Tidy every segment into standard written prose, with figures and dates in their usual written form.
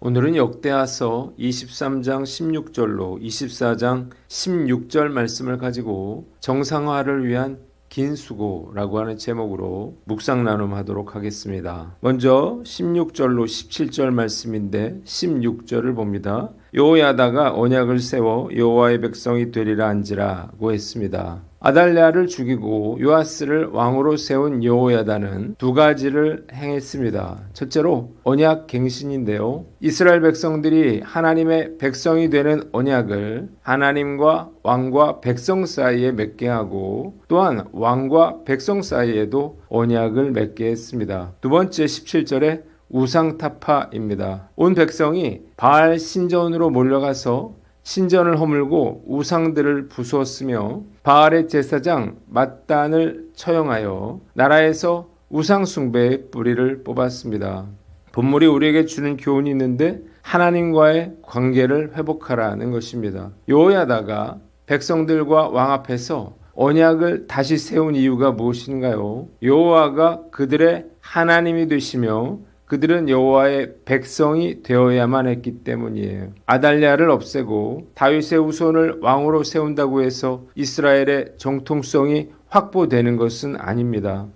오늘은 역대하서 23장 16절로 24장 16절 말씀을 가지고 정상화를 위한 긴 수고라고 하는 제목으로 묵상 나눔하도록 하겠습니다. 먼저 16절로 17절 말씀인데 16절을 봅니다. 여호야다가 언약을 세워 여호와의 백성이 되리라 한지라고 했습니다. 아달랴를 죽이고 요아스를 왕으로 세운 여호야다는 두 가지를 행했습니다. 첫째로 언약 갱신인데요. 이스라엘 백성들이 하나님의 백성이 되는 언약을 하나님과 왕과 백성 사이에 맺게 하고 또한 왕과 백성 사이에도 언약을 맺게 했습니다. 두 번째 17절에 우상타파입니다. 온 백성이 바알 신전으로 몰려가서 신전을 허물고 우상들을 부수었으며 바알의 제사장 맏단을 처형하여 나라에서 우상 숭배의 뿌리를 뽑았습니다. 본문이 우리에게 주는 교훈이 있는데 하나님과의 관계를 회복하라는 것입니다. 여호야다가 백성들과 왕 앞에서 언약을 다시 세운 이유가 무엇인가요? 여호와가 그들의 하나님이 되시며 그들은 여호와의 백성이 되어야만 했기 때문이에요. 아달랴를 없애고 다윗의 후손을 왕으로 세운다고 해서 이스라엘의 정통성이 확보되는 것은 아닙니다.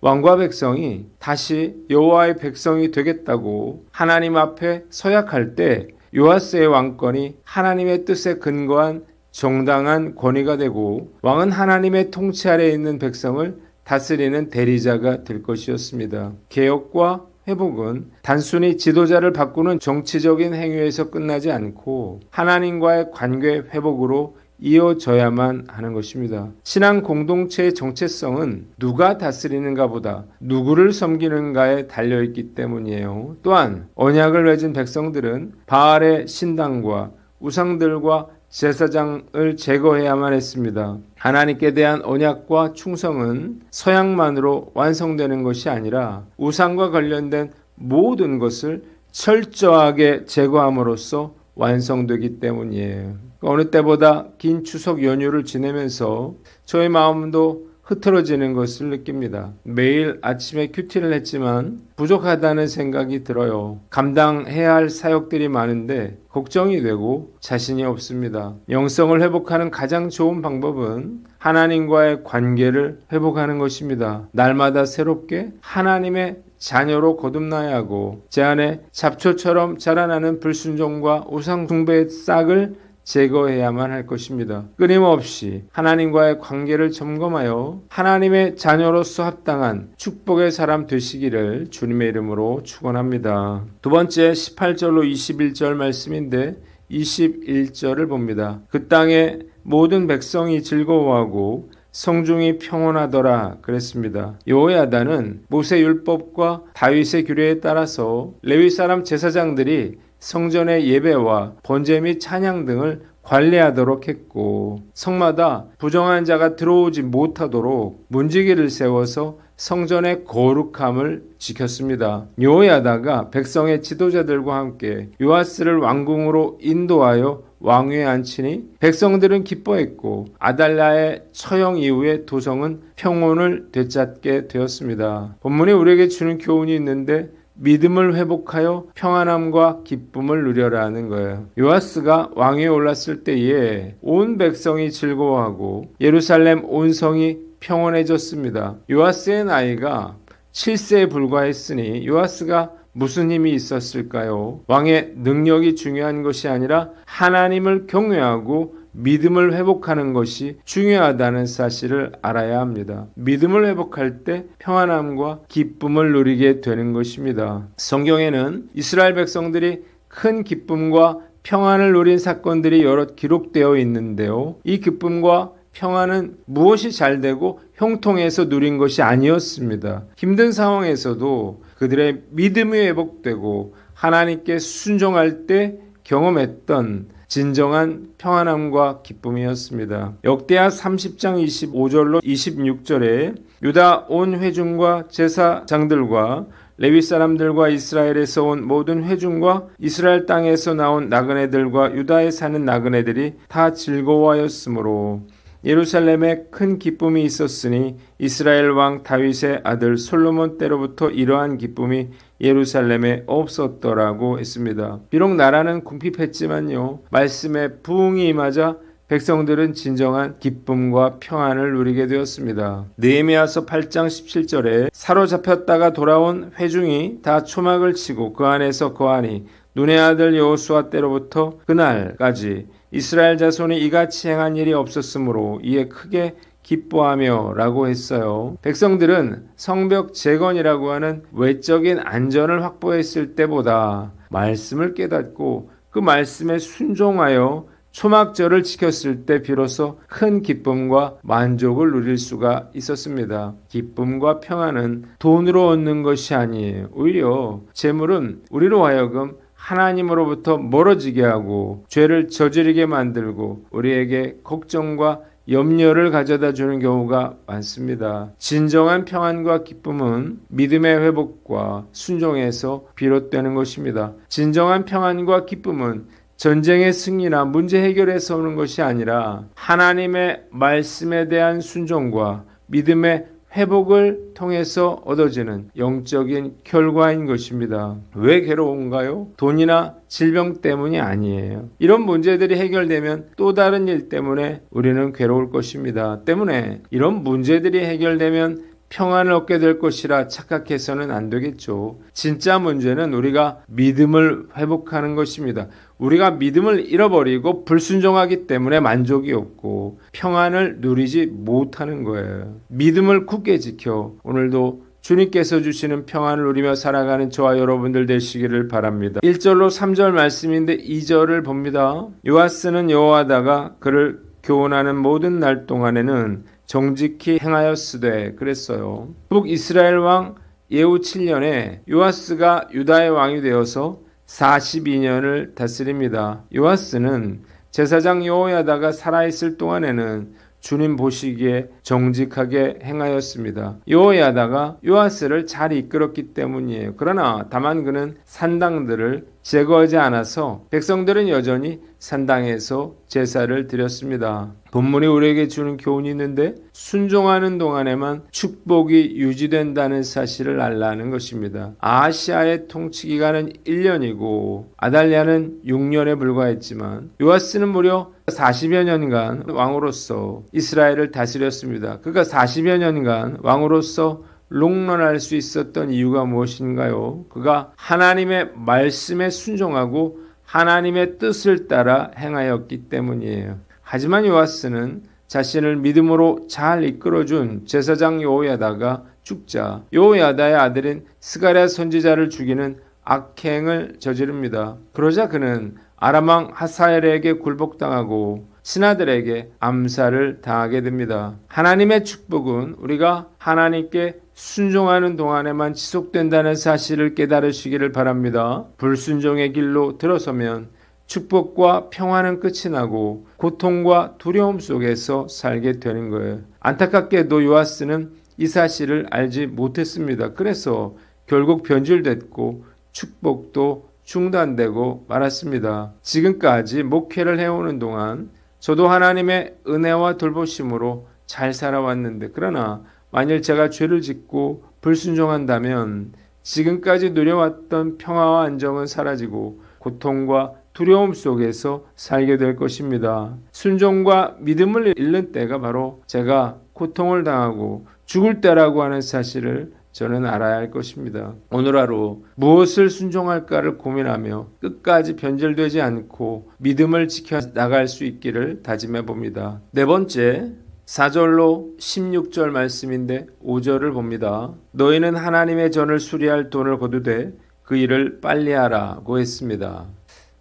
왕과 백성이 다시 여호와의 백성이 되겠다고 하나님 앞에 서약할 때 요아스의 왕권이 하나님의 뜻에 근거한 정당한 권위가 되고 왕은 하나님의 통치 아래에 있는 백성을 다스리는 대리자가 될 것이었습니다. 개혁과 회복은 단순히 지도자를 바꾸는 정치적인 행위에서 끝나지 않고 하나님과의 관계 회복으로 이어져야만 하는 것입니다. 신앙 공동체의 정체성은 누가 다스리는가 보다 누구를 섬기는가에 달려있기 때문이에요. 또한 언약을 맺은 백성들은 바알의 신당과 우상들과 제사장을 제거해야만 했습니다. 하나님께 대한 언약과 충성은 서약만으로 완성되는 것이 아니라 우상과 관련된 모든 것을 철저하게 제거함으로써 완성되기 때문이에요. 어느 때보다 긴 추석 연휴를 지내면서 저의 마음도 흐트러지는 것을 느낍니다. 매일 아침에 큐티를 했지만 부족하다는 생각이 들어요. 감당해야 할 사역들이 많은데 걱정이 되고 자신이 없습니다. 영성을 회복하는 가장 좋은 방법은 하나님과의 관계를 회복하는 것입니다. 날마다 새롭게 하나님의 자녀로 거듭나야 하고 제 안에 잡초처럼 자라나는 불순종과 우상 숭배의 싹을 제거해야만 할 것입니다. 끊임없이 하나님과의 관계를 점검하여 하나님의 자녀로서 합당한 축복의 사람 되시기를 주님의 이름으로 축원합니다. 두 번째 18절로 21절 말씀인데 21절을 봅니다. 그 땅에 모든 백성이 즐거워하고 성중이 평온하더라 그랬습니다. 여호야다는 모세 율법과 다윗의 규례에 따라서 레위 사람 제사장들이 성전의 예배와 번제 및 찬양 등을 관리하도록 했고 성마다 부정한 자가 들어오지 못하도록 문지기를 세워서 성전의 거룩함을 지켰습니다. 여호야다가 백성의 지도자들과 함께 요아스를 왕궁으로 인도하여 왕위에 앉히니 백성들은 기뻐했고 아달랴의 처형 이후에 도성은 평온을 되찾게 되었습니다. 본문이 우리에게 주는 교훈이 있는데 믿음을 회복하여 평안함과 기쁨을 누려라 하는 거예요. 요아스가 왕위에 올랐을 때에 온 백성이 즐거워하고 예루살렘 온 성이 평온해졌습니다. 요아스의 나이가 7세에 불과했으니 요아스가 무슨 힘이 있었을까요? 왕의 능력이 중요한 것이 아니라 하나님을 경외하고 믿음을 회복하는 것이 중요하다는 사실을 알아야 합니다. 믿음을 회복할 때 평안함과 기쁨을 누리게 되는 것입니다. 성경에는 이스라엘 백성들이 큰 기쁨과 평안을 누린 사건들이 여럿 기록되어 있는데요. 이 기쁨과 평안은 무엇이 잘되고 형통해서 누린 것이 아니었습니다. 힘든 상황에서도 그들의 믿음이 회복되고 하나님께 순종할 때 경험했던 진정한 평안함과 기쁨이었습니다. 역대하 30장 25절로 26절에 유다 온 회중과 제사장들과 레위 사람들과 이스라엘에서 온 모든 회중과 이스라엘 땅에서 나온 나그네들과 유다에 사는 나그네들이 다 즐거워하였으므로 예루살렘에 큰 기쁨이 있었으니 이스라엘 왕 다윗의 아들 솔로몬 때로부터 이러한 기쁨이 예루살렘에 없었더라고 했습니다. 비록 나라는 궁핍했지만요, 말씀에 부흥이 임하자 백성들은 진정한 기쁨과 평안을 누리게 되었습니다. 느헤미야서 8장 17절에 사로잡혔다가 돌아온 회중이 다 초막을 치고 그 안에서 거하니 눈의 아들 여호수아 때로부터 그날까지 이스라엘 자손이 이같이 행한 일이 없었으므로 이에 크게 기뻐하며 라고 했어요. 백성들은 성벽 재건이라고 하는 외적인 안전을 확보했을 때보다 말씀을 깨닫고 그 말씀에 순종하여 초막절을 지켰을 때 비로소 큰 기쁨과 만족을 누릴 수가 있었습니다. 기쁨과 평안은 돈으로 얻는 것이 아니에요. 오히려 재물은 우리로 하여금 하나님으로부터 멀어지게 하고 죄를 저지르게 만들고 우리에게 걱정과 염려를 가져다 주는 경우가 많습니다. 진정한 평안과 기쁨은 믿음의 회복과 순종에서 비롯되는 것입니다. 진정한 평안과 기쁨은 전쟁의 승리나 문제 해결에서 오는 것이 아니라 하나님의 말씀에 대한 순종과 믿음의 회복을 통해서 얻어지는 영적인 결과인 것입니다. 왜 괴로운가요? 돈이나 질병 때문이 아니에요. 이런 문제들이 해결되면 또 다른 일 때문에 우리는 괴로울 것입니다. 때문에 이런 문제들이 해결되면 평안을 얻게 될 것이라 착각해서는 안 되겠죠. 진짜 문제는 우리가 믿음을 회복하는 것입니다. 우리가 믿음을 잃어버리고 불순종하기 때문에 만족이 없고 평안을 누리지 못하는 거예요. 믿음을 굳게 지켜 오늘도 주님께서 주시는 평안을 누리며 살아가는 저와 여러분들 되시기를 바랍니다. 1절로 3절 말씀인데 2절을 봅니다. 요아스는 여호와다가 그를 교훈하는 모든 날 동안에는 정직히 행하였으되 그랬어요. 북이스라엘 왕 예후 7년에 요아스가 유다의 왕이 되어서 42년을 다스립니다. 요아스는 제사장 여호야다가 살아있을 동안에는 주님 보시기에 정직하게 행하였습니다. 여호야다가 요아스를 잘 이끌었기 때문이에요. 그러나 다만 그는 산당들을 제거하지 않아서 백성들은 여전히 산당에서 제사를 드렸습니다. 본문이 우리에게 주는 교훈이 있는데 순종하는 동안에만 축복이 유지된다는 사실을 알라는 것입니다. 아하시아의 통치 기간은 1년이고 아달랴는 6년에 불과했지만 요아스는 무려 40여 년간 왕으로서 이스라엘을 다스렸습니다. 그가 40여 년간 왕으로서 롱런할 수 있었던 이유가 무엇인가요? 그가 하나님의 말씀에 순종하고 하나님의 뜻을 따라 행하였기 때문이에요. 하지만 요아스는 자신을 믿음으로 잘 이끌어준 제사장 여호야다가 죽자 여호야다의 아들인 스가랴 선지자를 죽이는 악행을 저지릅니다. 그러자 그는 아람왕 하사엘에게 굴복당하고 신하들에게 암살을 당하게 됩니다. 하나님의 축복은 우리가 하나님께 순종하는 동안에만 지속된다는 사실을 깨달으시기를 바랍니다. 불순종의 길로 들어서면 축복과 평화는 끝이 나고 고통과 두려움 속에서 살게 되는 거예요. 안타깝게도 요아스는 이 사실을 알지 못했습니다. 그래서 결국 변질됐고 축복도 중단되고 말았습니다. 지금까지 목회를 해오는 동안 저도 하나님의 은혜와 돌보심으로 잘 살아왔는데 그러나 만일 제가 죄를 짓고 불순종한다면 지금까지 누려왔던 평화와 안정은 사라지고 고통과 두려움 속에서 살게 될 것입니다. 순종과 믿음을 잃는 때가 바로 제가 고통을 당하고 죽을 때라고 하는 사실을 저는 알아야 할 것입니다. 오늘 하루 무엇을 순종할까를 고민하며 끝까지 변질되지 않고 믿음을 지켜나갈 수 있기를 다짐해 봅니다. 네 번째, 4절로 16절 말씀인데 5절을 봅니다. 너희는 하나님의 전을 수리할 돈을 거두되 그 일을 빨리 하라고 했습니다.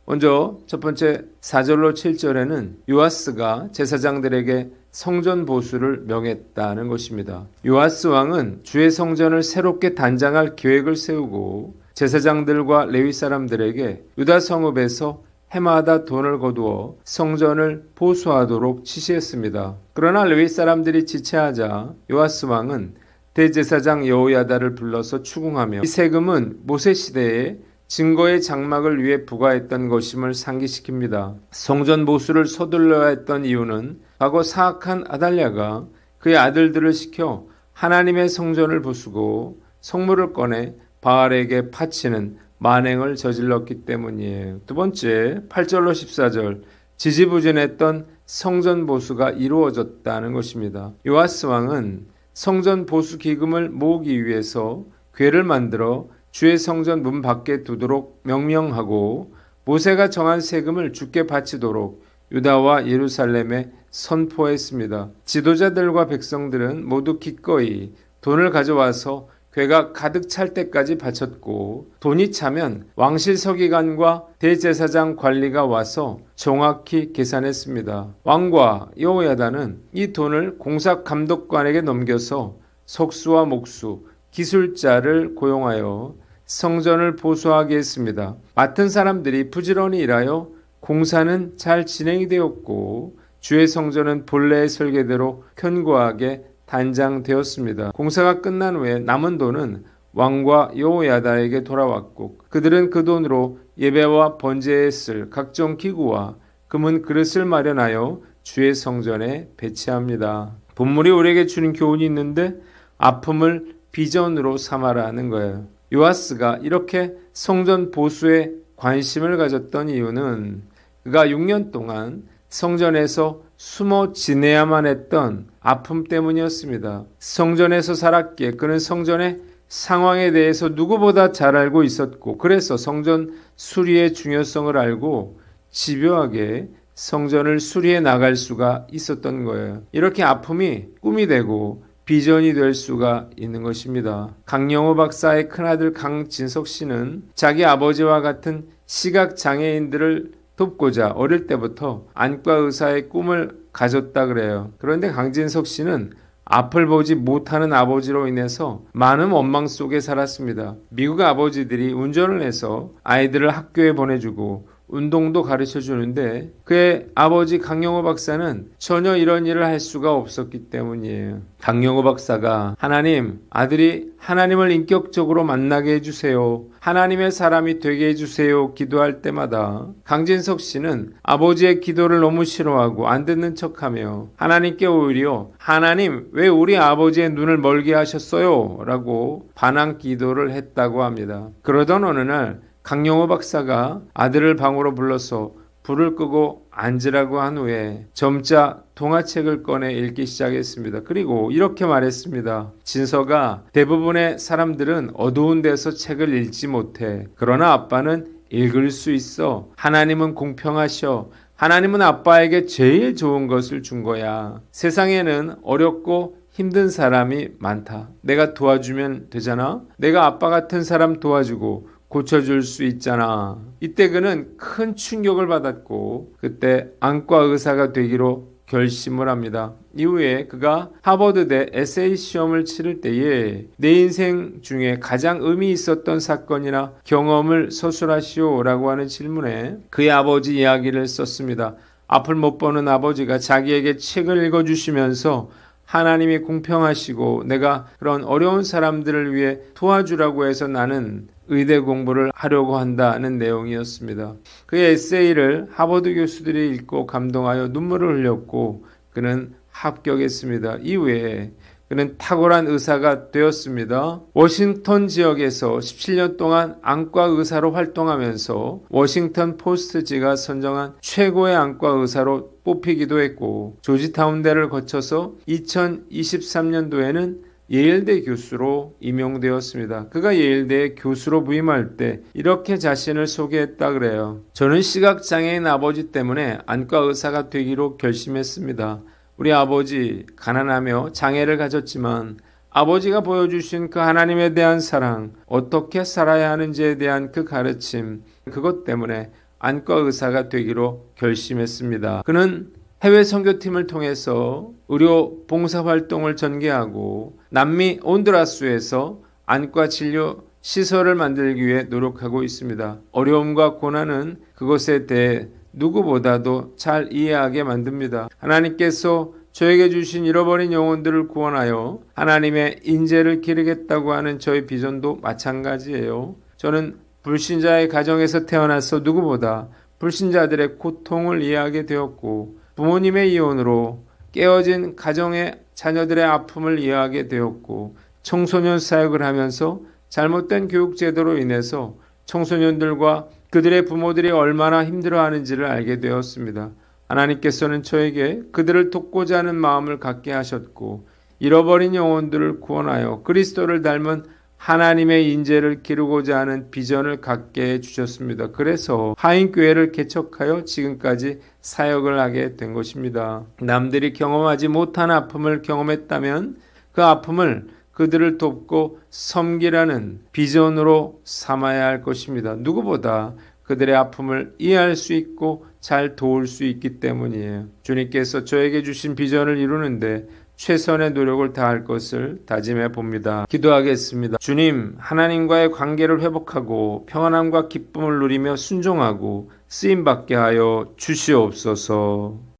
먼저 첫 번째 4절로 7절에는 요아스가 제사장들에게 성전 보수를 명했다는 것입니다. 요아스 왕은 주의 성전을 새롭게 단장할 계획을 세우고 제사장들과 레위 사람들에게 유다 성읍에서 해마다 돈을 거두어 성전을 보수하도록 지시했습니다. 그러나 레위 사람들이 지체하자 요아스 왕은 대제사장 여호야다를 불러서 추궁하며 이 세금은 모세 시대에 증거의 장막을 위해 부과했던 것임을 상기시킵니다. 성전 보수를 서둘러야 했던 이유는 과거 사악한 아달랴가 그의 아들들을 시켜 하나님의 성전을 부수고 성물을 꺼내 바알에게 바치는 만행을 저질렀기 때문이에요. 두 번째, 8절로 14절, 지지부진했던 성전 보수가 이루어졌다는 것입니다. 요아스 왕은 성전 보수 기금을 모으기 위해서 궤를 만들어 주의 성전 문 밖에 두도록 명령하고 모세가 정한 세금을 주께 바치도록 유다와 예루살렘에 선포했습니다. 지도자들과 백성들은 모두 기꺼이 돈을 가져와서 궤가 가득 찰 때까지 바쳤고, 돈이 차면 왕실 서기관과 대제사장 관리가 와서 정확히 계산했습니다. 왕과 여호야다는 이 돈을 공사 감독관에게 넘겨서 석수와 목수, 기술자를 고용하여 성전을 보수하게 했습니다. 맡은 사람들이 부지런히 일하여 공사는 잘 진행이 되었고, 주의 성전은 본래의 설계대로 견고하게 단장되었습니다. 공사가 끝난 후에 남은 돈은 왕과 여호야다에게 돌아왔고, 그들은 그 돈으로 예배와 번제에 쓸 각종 기구와 금은 그릇을 마련하여 주의 성전에 배치합니다. 본물이 우리에게 주는 교훈이 있는데 아픔을 비전으로 삼아라는 거예요. 요아스가 이렇게 성전 보수에 관심을 가졌던 이유는 그가 6년 동안 성전에서 숨어 지내야만 했던 아픔 때문이었습니다. 성전에서 살았기에 그는 성전의 상황에 대해서 누구보다 잘 알고 있었고, 그래서 성전 수리의 중요성을 알고 집요하게 성전을 수리해 나갈 수가 있었던 거예요. 이렇게 아픔이 꿈이 되고 비전이 될 수가 있는 것입니다. 강영호 박사의 큰아들 강진석 씨는 자기 아버지와 같은 시각장애인들을 돕고자 어릴 때부터 안과 의사의 꿈을 가졌다 그래요. 그런데 강진석 씨는 앞을 보지 못하는 아버지로 인해서 많은 원망 속에 살았습니다. 미국 아버지들이 운전을 해서 아이들을 학교에 보내주고 운동도 가르쳐 주는데 그의 아버지 강영호 박사는 전혀 이런 일을 할 수가 없었기 때문이에요. 강영호 박사가 하나님, 아들이 하나님을 인격적으로 만나게 해주세요. 하나님의 사람이 되게 해주세요. 기도할 때마다 강진석 씨는 아버지의 기도를 너무 싫어하고 안 듣는 척하며 하나님께 오히려 하나님, 왜 우리 아버지의 눈을 멀게 하셨어요? 라고 반항 기도를 했다고 합니다. 그러던 어느 날 강영호 박사가 아들을 방으로 불러서 불을 끄고 앉으라고 한 후에 점자 동화책을 꺼내 읽기 시작했습니다. 그리고 이렇게 말했습니다. 진서가, 대부분의 사람들은 어두운 데서 책을 읽지 못해. 그러나 아빠는 읽을 수 있어. 하나님은 공평하셔. 하나님은 아빠에게 제일 좋은 것을 준 거야. 세상에는 어렵고 힘든 사람이 많다. 내가 도와주면 되잖아. 내가 아빠 같은 사람 도와주고 고쳐줄 수 있잖아. 이때 그는 큰 충격을 받았고 그때 안과 의사가 되기로 결심을 합니다. 이후에 그가 하버드대 에세이 시험을 치를 때에 내 인생 중에 가장 의미 있었던 사건이나 경험을 서술하시오라고 하는 질문에 그의 아버지 이야기를 썼습니다. 앞을 못 보는 아버지가 자기에게 책을 읽어주시면서 하나님이 공평하시고 내가 그런 어려운 사람들을 위해 도와주라고 해서 나는 의대 공부를 하려고 한다는 내용이었습니다. 그의 에세이를 하버드 교수들이 읽고 감동하여 눈물을 흘렸고 그는 합격했습니다. 이후에 그는 탁월한 의사가 되었습니다. 워싱턴 지역에서 17년 동안 안과 의사로 활동하면서 워싱턴 포스트지가 선정한 최고의 안과 의사로 뽑히기도 했고 조지타운대를 거쳐서 2023년도에는 예일대 교수로 임용되었습니다. 그가 예일대 교수로 부임할 때 이렇게 자신을 소개했다 그래요. 저는 시각장애인 아버지 때문에 안과 의사가 되기로 결심했습니다. 우리 아버지 가난하며 장애를 가졌지만 아버지가 보여주신 그 하나님에 대한 사랑, 어떻게 살아야 하는지에 대한 그 가르침, 그것 때문에 안과 의사가 되기로 결심했습니다. 그는 해외 선교팀을 통해서 의료 봉사활동을 전개하고 남미 온두라스에서 안과 진료 시설을 만들기 위해 노력하고 있습니다. 어려움과 고난은 그것에 대해 누구보다도 잘 이해하게 만듭니다. 하나님께서 저에게 주신 잃어버린 영혼들을 구원하여 하나님의 인재를 기르겠다고 하는 저의 비전도 마찬가지예요. 저는 불신자의 가정에서 태어나서 누구보다 불신자들의 고통을 이해하게 되었고 부모님의 이혼으로 깨어진 가정의 자녀들의 아픔을 이해하게 되었고 청소년 사역을 하면서 잘못된 교육 제도로 인해서 청소년들과 그들의 부모들이 얼마나 힘들어하는지를 알게 되었습니다. 하나님께서는 저에게 그들을 돕고자 하는 마음을 갖게 하셨고 잃어버린 영혼들을 구원하여 그리스도를 닮은 하나님의 인재를 기르고자 하는 비전을 갖게 해주셨습니다. 그래서 하인교회를 개척하여 지금까지 사역을 하게 된 것입니다. 남들이 경험하지 못한 아픔을 경험했다면 그 아픔을 그들을 돕고 섬기라는 비전으로 삼아야 할 것입니다. 누구보다 그들의 아픔을 이해할 수 있고 잘 도울 수 있기 때문이에요. 주님께서 저에게 주신 비전을 이루는데 최선의 노력을 다할 것을 다짐해 봅니다. 기도하겠습니다. 주님, 하나님과의 관계를 회복하고 평안함과 기쁨을 누리며 순종하고 쓰임받게 하여 주시옵소서.